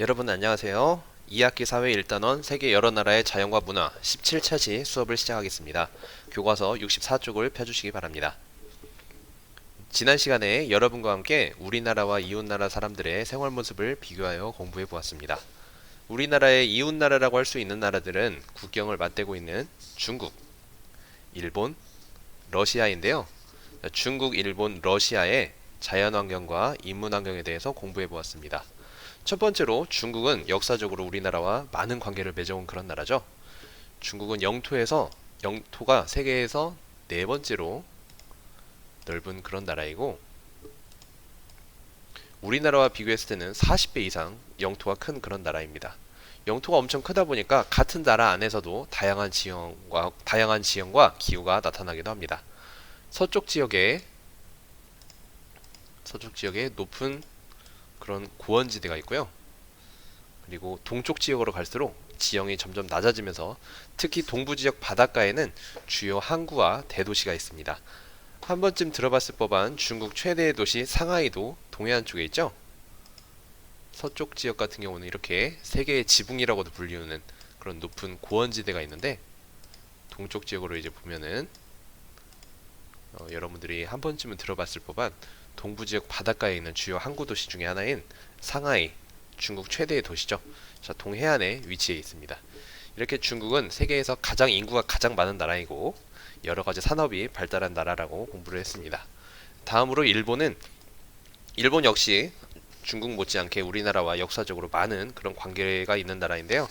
여러분 안녕하세요. 2학기 사회 1단원 세계 여러 나라의 자연과 문화 17차시 수업을 시작하겠습니다. 교과서 64쪽을 펴주시기 바랍니다. 지난 시간에 여러분과 함께 우리나라와 이웃나라 사람들의 생활 모습을 비교하여 공부해 보았습니다. 우리나라의 이웃나라라고 할 수 있는 나라들은 국경을 맞대고 있는 중국, 일본, 러시아인데요. 중국, 일본, 러시아의 자연환경과 인문환경에 대해서 공부해 보았습니다. 첫 번째로 중국은 역사적으로 우리나라와 많은 관계를 맺어온 그런 나라죠. 중국은 영토가 세계에서 네 번째로 넓은 그런 나라이고 우리나라와 비교했을 때는 40배 이상 영토가 큰 그런 나라입니다. 영토가 엄청 크다 보니까 같은 나라 안에서도 다양한 지형과 기후가 나타나기도 합니다. 서쪽 지역에 높은 그런 고원지대가 있고요. 그리고 동쪽 지역으로 갈수록 지형이 점점 낮아지면서 특히 동부 지역 바닷가에는 주요 항구와 대도시가 있습니다. 한 번쯤 들어봤을 법한 중국 최대의 도시 상하이도 동해안 쪽에 있죠. 서쪽 지역 같은 경우는 이렇게 세계의 지붕이라고도 불리우는 그런 높은 고원지대가 있는데 동쪽 지역으로 이제 보면은 여러분들이 한 번쯤은 들어봤을 법한 동부 지역 바닷가에 있는 주요 항구 도시 중에 하나인 상하이, 중국 최대의 도시죠. 자, 동해안에 위치해 있습니다. 이렇게 중국은 세계에서 인구가 가장 많은 나라이고 여러 가지 산업이 발달한 나라라고 공부를 했습니다. 다음으로 일본 역시 중국 못지않게 우리나라와 역사적으로 많은 그런 관계가 있는 나라인데요.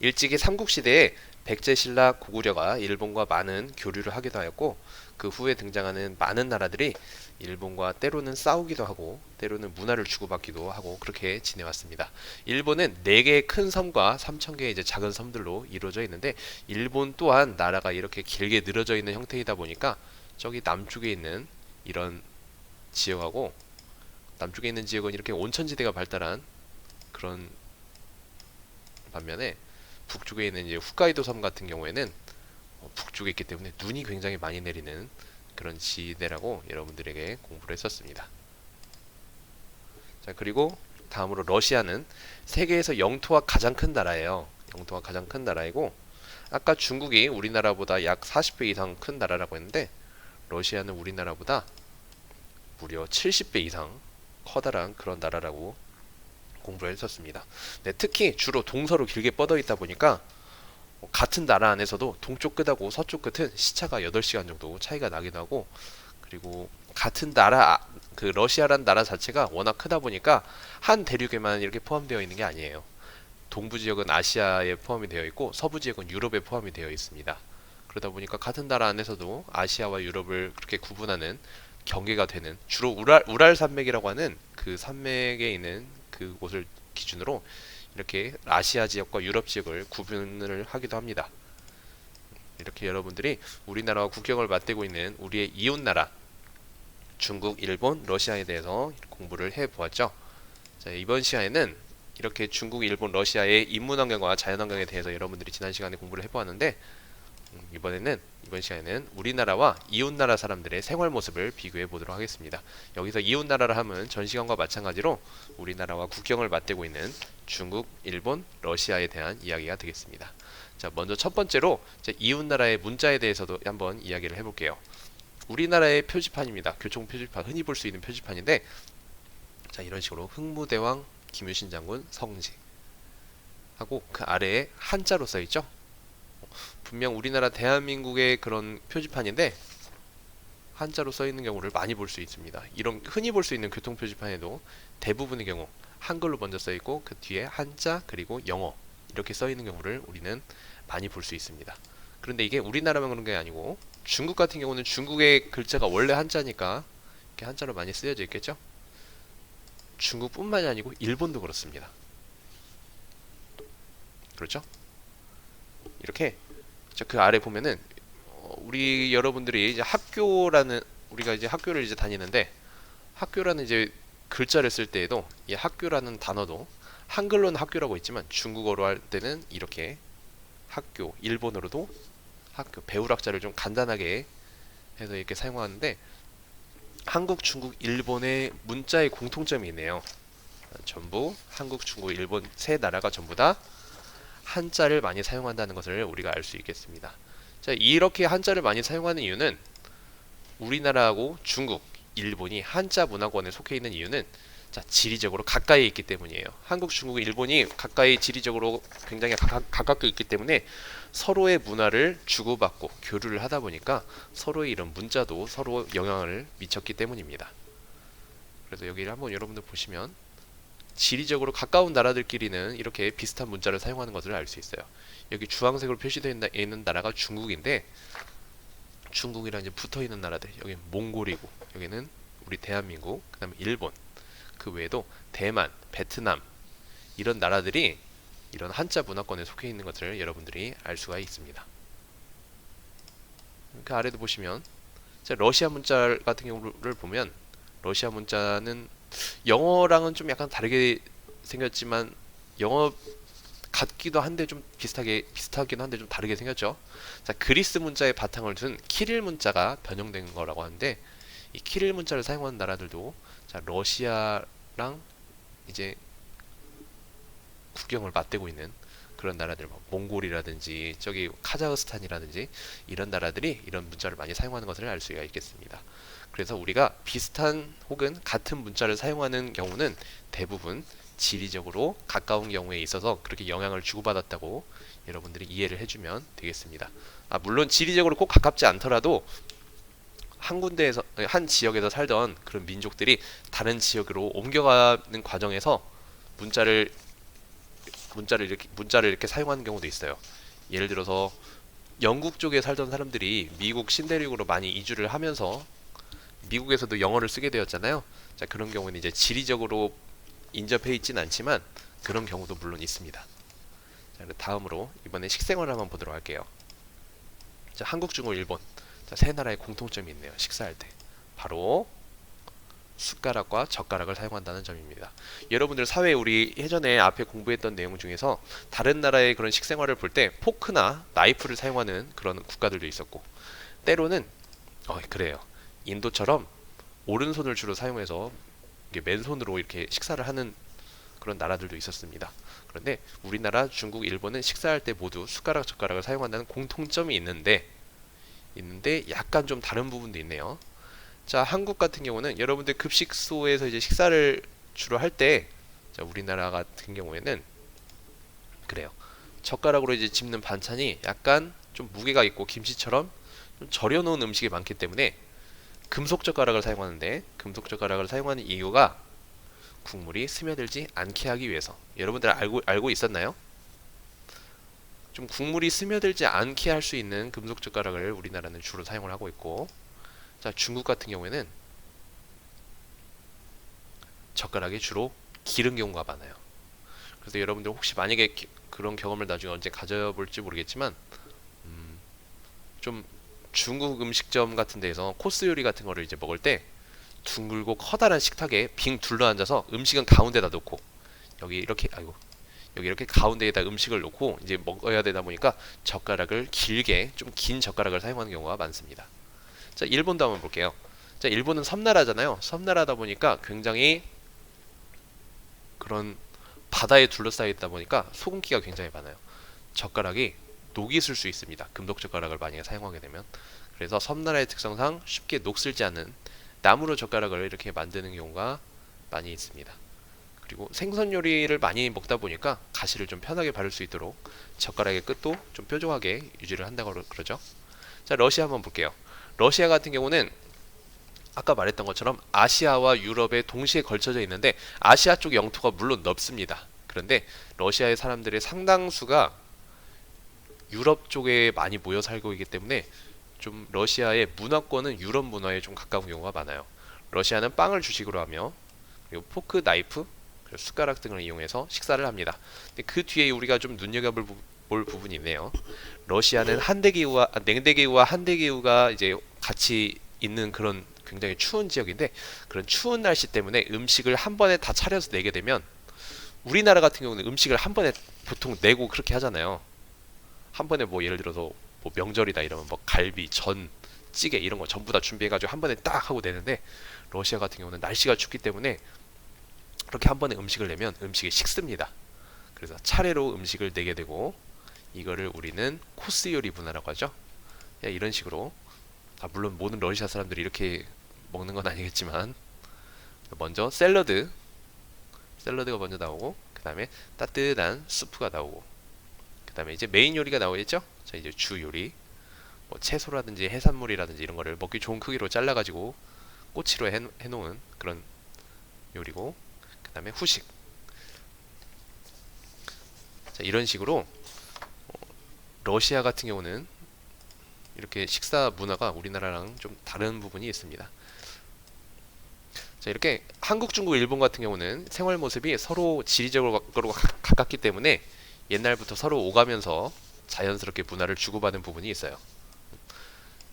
일찍이 삼국시대에 백제신라 고구려가 일본과 많은 교류를 하기도 하였고 그 후에 등장하는 많은 나라들이 일본과 때로는 싸우기도 하고 때로는 문화를 주고받기도 하고 그렇게 지내왔습니다. 일본은 4개의 큰 섬과 3,000개의 이제 작은 섬들로 이루어져 있는데 일본 또한 나라가 이렇게 길게 늘어져 있는 형태이다 보니까 저기 남쪽에 있는 이런 지역하고 남쪽에 있는 지역은 이렇게 온천지대가 발달한 그런 반면에 북쪽에 있는 이제 홋카이도 섬 같은 경우에는 북쪽에 있기 때문에 눈이 굉장히 많이 내리는 그런 지대라고 여러분들에게 공부를 했었습니다. 자, 그리고 다음으로 러시아는 세계에서 영토가 가장 큰 나라예요. 영토가 가장 큰 나라이고 아까 중국이 우리나라보다 약 40배 이상 큰 나라라고 했는데 러시아는 우리나라보다 무려 70배 이상 커다란 그런 나라라고 공부를 했었습니다. 네, 특히 주로 동서로 길게 뻗어 있다 보니까 같은 나라 안에서도 동쪽 끝하고 서쪽 끝은 시차가 8시간 정도 차이가 나기도 하고 그리고 같은 나라 그 러시아란 나라 자체가 워낙 크다 보니까 한 대륙에만 이렇게 포함되어 있는 게 아니에요. 동부 지역은 아시아에 포함이 되어 있고 서부 지역은 유럽에 포함이 되어 있습니다. 그러다 보니까 같은 나라 안에서도 아시아와 유럽을 그렇게 구분하는 경계가 되는 주로 우랄 산맥이라고 하는 그 산맥에 있는 그 곳을 기준으로 이렇게 아시아 지역과 유럽 지역을 구분을 하기도 합니다. 이렇게 여러분들이 우리나라와 국경을 맞대고 있는 우리의 이웃 나라 중국, 일본, 러시아에 대해서 공부를 해 보았죠. 자, 이번 시간에는 이렇게 중국, 일본, 러시아의 인문환경과 자연환경에 대해서 여러분들이 지난 시간에 공부를 해보았는데 이번 시간에는 우리나라와 이웃나라 사람들의 생활 모습을 비교해 보도록 하겠습니다. 여기서 이웃나라라 하면 전 시간과 마찬가지로 우리나라와 국경을 맞대고 있는 중국, 일본, 러시아에 대한 이야기가 되겠습니다. 자, 먼저 첫 번째로 이웃나라의 문자에 대해서도 한번 이야기를 해볼게요. 우리나라의 표지판입니다. 교총 표지판, 흔히 볼 수 있는 표지판인데, 자, 이런 식으로 흥무대왕 김유신 장군 성지 하고 그 아래에 한자로 써 있죠. 분명 우리나라 대한민국의 그런 표지판인데 한자로 써 있는 경우를 많이 볼 수 있습니다. 이런 흔히 볼 수 있는 교통 표지판에도 대부분의 경우 한글로 먼저 써 있고 그 뒤에 한자 그리고 영어 이렇게 써 있는 경우를 우리는 많이 볼 수 있습니다. 그런데 이게 우리나라만 그런 게 아니고 중국 같은 경우는 중국의 글자가 원래 한자니까 이렇게 한자로 많이 쓰여져 있겠죠? 중국뿐만이 아니고 일본도 그렇습니다. 그렇죠? 이렇게 그 아래 보면은 우리 여러분들이 이제 우리가 이제 학교를 이제 다니는데 학교라는 이제 글자를 쓸 때에도 이 학교라는 단어도 한글로는 학교라고 있지만 중국어로 할 때는 이렇게 학교, 일본어로도 학교, 배울학자를 좀 간단하게 해서 이렇게 사용하는데 한국, 중국, 일본의 문자의 공통점이 있네요. 전부 한국, 중국, 일본 세 나라가 전부 다 한자를 많이 사용한다는 것을 우리가 알 수 있겠습니다. 자, 이렇게 한자를 많이 사용하는 이유는 우리나라하고 중국, 일본이 한자 문화권에 속해 있는 이유는 자, 지리적으로 가까이 있기 때문이에요. 한국, 중국, 일본이 가까이 지리적으로 굉장히 가깝게 있기 때문에 서로의 문화를 주고받고 교류를 하다 보니까 서로의 이런 문자도 서로 영향을 미쳤기 때문입니다. 그래서 여기를 한번 여러분들 보시면 지리적으로 가까운 나라들끼리는 이렇게 비슷한 문자를 사용하는 것을 알 수 있어요. 여기 주황색으로 표시되어 있는 나라가 중국인데 중국이랑 이제 붙어 있는 나라들, 여기 몽골이고 여기는 우리 대한민국, 그다음에 일본, 그 외에도 대만, 베트남 이런 나라들이 이런 한자 문화권에 속해 있는 것을 여러분들이 알 수가 있습니다. 그 아래도 보시면 러시아 문자 같은 경우를 보면 러시아 문자는 영어랑은 좀 약간 다르게 생겼지만 영어 같기도 한데 좀 비슷하긴 한데 좀 다르게 생겼죠. 자, 그리스 문자의 바탕을 둔 키릴 문자가 변형된 거라고 하는데 이 키릴 문자를 사용하는 나라들도 자, 러시아랑 이제 국경을 맞대고 있는 그런 나라들, 뭐 몽골이라든지 저기 카자흐스탄이라든지 이런 나라들이 이런 문자를 많이 사용하는 것을 알 수가 있겠습니다. 그래서 우리가 비슷한 혹은 같은 문자를 사용하는 경우는 대부분 지리적으로 가까운 경우에 있어서 그렇게 영향을 주고받았다고 여러분들이 이해를 해주면 되겠습니다. 물론 지리적으로 꼭 가깝지 않더라도 한 군데에서 한 지역에서 살던 그런 민족들이 다른 지역으로 옮겨가는 과정에서 문자를 이렇게 사용하는 경우도 있어요. 예를 들어서 영국 쪽에 살던 사람들이 미국 신대륙으로 많이 이주를 하면서 미국에서도 영어를 쓰게 되었잖아요. 자, 그런 경우는 이제 지리적으로 인접해 있진 않지만 그런 경우도 물론 있습니다. 자, 다음으로 이번에 식생활을 한번 보도록 할게요. 자, 한국, 중국, 일본. 자, 세 나라의 공통점이 있네요. 식사할 때. 바로 숟가락과 젓가락을 사용한다는 점입니다. 여러분들 사회에 우리 예전에 앞에 공부했던 내용 중에서 다른 나라의 그런 식생활을 볼 때 포크나 나이프를 사용하는 그런 국가들도 있었고 때로는 그래요. 인도처럼 오른손을 주로 사용해서 맨손으로 이렇게 식사를 하는 그런 나라들도 있었습니다. 그런데 우리나라, 중국, 일본은 식사할 때 모두 숟가락, 젓가락을 사용한다는 공통점이 있는데 약간 좀 다른 부분도 있네요. 자, 한국 같은 경우는 여러분들 급식소에서 이제 식사를 주로 할 때, 자, 우리나라 같은 경우에는 그래요. 젓가락으로 이제 집는 반찬이 약간 좀 무게가 있고 김치처럼 좀 절여놓은 음식이 많기 때문에 금속 젓가락을 사용하는데 금속 젓가락을 사용하는 이유가 국물이 스며들지 않게 하기 위해서. 여러분들 알고 있었나요? 좀 국물이 스며들지 않게 할 수 있는 금속 젓가락을 우리나라는 주로 사용을 하고 있고, 자, 중국 같은 경우에는 젓가락이 주로 기른 경우가 많아요. 그래서 여러분들 혹시 만약에 그런 경험을 나중에 언제 가져볼지 모르겠지만 좀 중국 음식점 같은 데에서 코스 요리 같은 거를 이제 먹을 때 둥글고 커다란 식탁에 빙 둘러앉아서 음식은 가운데다 놓고 여기 이렇게 가운데에다 음식을 놓고 이제 먹어야 되다 보니까 젓가락을 길게 좀 긴 젓가락을 사용하는 경우가 많습니다. 자, 일본도 한번 볼게요. 자, 일본은 섬나라잖아요. 섬나라다 보니까 굉장히 그런 바다에 둘러싸여 있다 보니까 소금기가 굉장히 많아요. 젓가락이 녹이 슬 수 있습니다. 금속 젓가락을 많이 사용하게 되면. 그래서 섬나라의 특성상 쉽게 녹슬지 않는 나무로 젓가락을 이렇게 만드는 경우가 많이 있습니다. 그리고 생선 요리를 많이 먹다 보니까 가시를 좀 편하게 바를 수 있도록 젓가락의 끝도 좀 뾰족하게 유지를 한다고 그러죠. 자, 러시아 한번 볼게요. 러시아 같은 경우는 아까 말했던 것처럼 아시아와 유럽에 동시에 걸쳐져 있는데 아시아 쪽 영토가 물론 넓습니다. 그런데 러시아의 사람들의 상당수가 유럽 쪽에 많이 모여 살고 있기 때문에 좀 러시아의 문화권은 유럽 문화에 좀 가까운 경우가 많아요. 러시아는 빵을 주식으로 하며 그리고 포크, 나이프, 그리고 숟가락 등을 이용해서 식사를 합니다. 근데 그 뒤에 우리가 좀 눈여겨볼 부분이 있네요. 러시아는 냉대기후와 한대기후가 이제 같이 있는 그런 굉장히 추운 지역인데 그런 추운 날씨 때문에 음식을 한 번에 다 차려서 내게 되면 우리나라 같은 경우는 음식을 한 번에 보통 내고 그렇게 하잖아요. 한 번에 뭐 예를 들어서 뭐 명절이다 이러면 뭐 갈비, 전, 찌개 이런 거 전부 다 준비해가지고 한 번에 딱 하고 내는데 러시아 같은 경우는 날씨가 춥기 때문에 그렇게 한 번에 음식을 내면 음식이 식습니다. 그래서 차례로 음식을 내게 되고 이거를 우리는 코스 요리 문화라고 하죠. 이런 식으로 물론 모든 러시아 사람들이 이렇게 먹는 건 아니겠지만 먼저 샐러드가 먼저 나오고 그 다음에 따뜻한 수프가 나오고 그 다음에 이제 메인 요리가 나오겠죠. 자 이제 주 요리 뭐 채소라든지 해산물이라든지 이런 거를 먹기 좋은 크기로 잘라가지고 꼬치로 해놓은 그런 요리고 그 다음에 후식. 자 이런 식으로 러시아 같은 경우는 이렇게 식사 문화가 우리나라랑 좀 다른 부분이 있습니다. 자 이렇게 한국, 중국, 일본 같은 경우는 생활 모습이 서로 지리적으로 가깝기 때문에 옛날부터 서로 오가면서 자연스럽게 문화를 주고받은 부분이 있어요.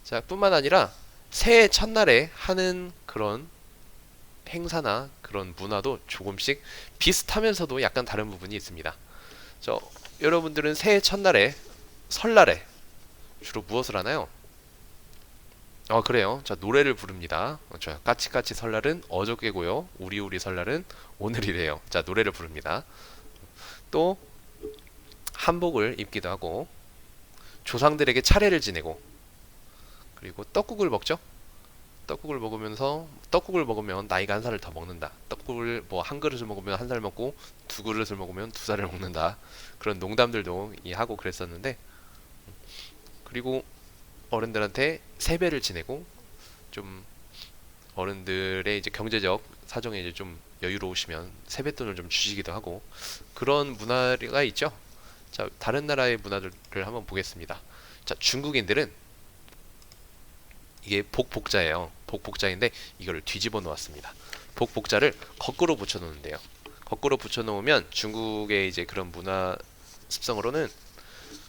자 뿐만 아니라 새해 첫날에 하는 그런 행사나 그런 문화도 조금씩 비슷하면서도 약간 다른 부분이 있습니다. 여러분들은 새해 첫날에 설날에 주로 무엇을 하나요? 그래요. 자, 노래를 부릅니다. 자, 까치까치 설날은 어저께고요. 우리우리 설날은 오늘이래요. 자, 노래를 부릅니다. 또 한복을 입기도 하고 조상들에게 차례를 지내고 그리고 떡국을 먹죠. 떡국을 먹으면 나이가 한 살을 더 먹는다. 떡국을 뭐 한 그릇을 먹으면 한 살 먹고 두 그릇을 먹으면 두 살을 먹는다. 그런 농담들도 하고 그랬었는데 그리고 어른들한테 세배를 지내고 좀 어른들의 이제 경제적 사정에 이제 좀 여유로우시면 세뱃돈을 좀 주시기도 하고 그런 문화가 있죠. 자, 다른 나라의 문화들을 한번 보겠습니다. 자, 중국인들은 이게 복복자예요. 복복자인데 이거를 뒤집어 놓았습니다. 복복자를 거꾸로 붙여 놓는데요. 거꾸로 붙여 놓으면 중국의 이제 그런 문화 습성으로는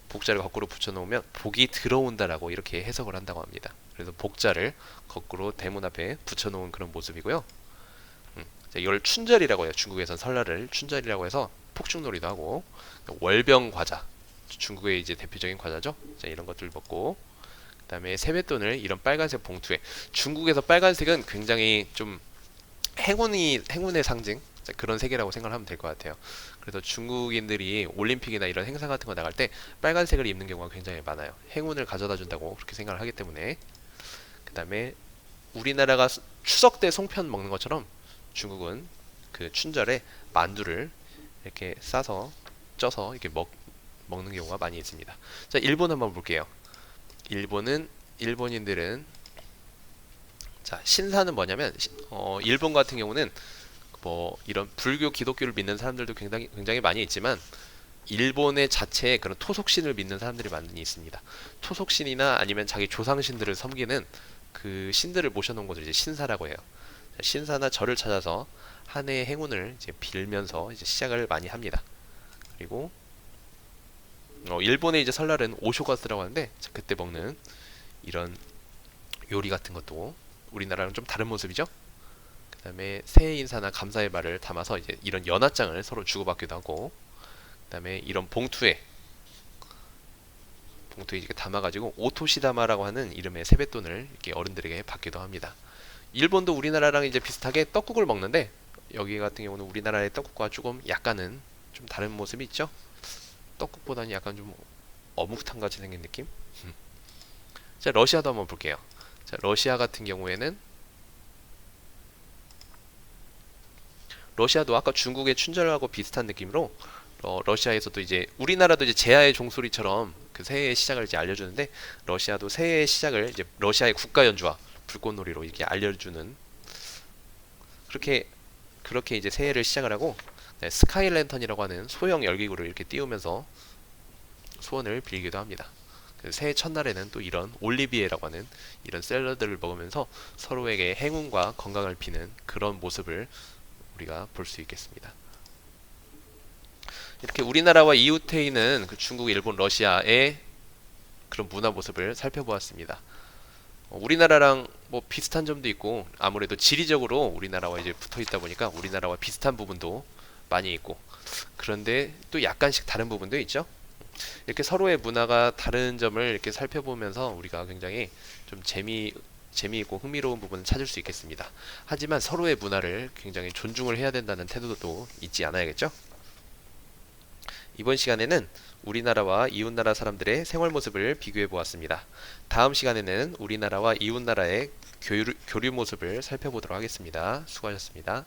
복자를 거꾸로 붙여 놓으면 복이 들어온다라고 이렇게 해석을 한다고 합니다. 그래서 복자를 거꾸로 대문 앞에 붙여 놓은 그런 모습이고요. 자, 이걸 춘절이라고 해요. 중국에선 설날을 춘절이라고 해서 폭죽놀이도 하고 월병 과자 중국의 이제 대표적인 과자죠. 자, 이런 것들 먹고 그다음에 세뱃돈을 이런 빨간색 봉투에 중국에서 빨간색은 굉장히 좀 행운의 상징 그런 색이라고 생각을 하면 될 것 같아요. 그래서 중국인들이 올림픽이나 이런 행사 같은 거 나갈 때 빨간색을 입는 경우가 굉장히 많아요. 행운을 가져다 준다고 그렇게 생각을 하기 때문에. 그 다음에 우리나라가 추석 때 송편 먹는 것처럼 중국은 그 춘절에 만두를 이렇게 싸서 쪄서 이렇게 먹는 경우가 많이 있습니다. 자, 일본 한번 볼게요. 일본인들은 자, 신사는 뭐냐면 일본 같은 경우는 뭐 이런 불교, 기독교를 믿는 사람들도 굉장히 많이 있지만 일본의 자체에 그런 토속신을 믿는 사람들이 많이 있습니다. 토속신이나 아니면 자기 조상신들을 섬기는 그 신들을 모셔놓은 것을 이제 신사라고 해요. 신사나 절을 찾아서 한 해의 행운을 이제 빌면서 이제 시작을 많이 합니다. 그리고 일본의 이제 설날은 오쇼가스라고 하는데 그때 먹는 이런 요리 같은 것도 우리나라랑 좀 다른 모습이죠. 그 다음에 새해 인사나 감사의 말을 담아서 이제 이런 연하장을 서로 주고받기도 하고 그 다음에 이런 봉투에 이렇게 담아가지고 오토시다마라고 하는 이름의 세뱃돈을 이렇게 어른들에게 받기도 합니다. 일본도 우리나라랑 이제 비슷하게 떡국을 먹는데 여기 같은 경우는 우리나라의 떡국과 조금 약간은 좀 다른 모습이 있죠. 떡국보다는 약간 좀 어묵탕 같이 생긴 느낌. 자, 러시아도 한번 볼게요. 자, 러시아 같은 경우에는 러시아도 아까 중국의 춘절하고 비슷한 느낌으로 러시아에서도 이제 우리나라도 이제 제아의 종소리처럼 그 새해의 시작을 이제 알려주는데 러시아도 새해의 시작을 이제 러시아의 국가 연주와 불꽃놀이로 이렇게 알려주는 그렇게 이제 새해를 시작을 하고 스카이 랜턴이라고 하는 소형 열기구를 이렇게 띄우면서 소원을 빌기도 합니다. 새해 첫날에는 또 이런 올리비에라고 하는 이런 샐러드를 먹으면서 서로에게 행운과 건강을 비는 그런 모습을 우리가 볼 수 있겠습니다. 이렇게 우리나라와 이웃해 있는 그 중국, 일본, 러시아의 그런 문화 모습을 살펴보았습니다. 우리나라랑 뭐 비슷한 점도 있고 아무래도 지리적으로 우리나라와 이제 붙어 있다 보니까 우리나라와 비슷한 부분도 많이 있고 그런데 또 약간씩 다른 부분도 있죠. 이렇게 서로의 문화가 다른 점을 이렇게 살펴보면서 우리가 굉장히 좀 재미있고 흥미로운 부분을 찾을 수 있겠습니다. 하지만 서로의 문화를 굉장히 존중을 해야 된다는 태도도 잊지 않아야겠죠? 이번 시간에는 우리나라와 이웃나라 사람들의 생활 모습을 비교해 보았습니다. 다음 시간에는 우리나라와 이웃나라의 교류 모습을 살펴보도록 하겠습니다. 수고하셨습니다.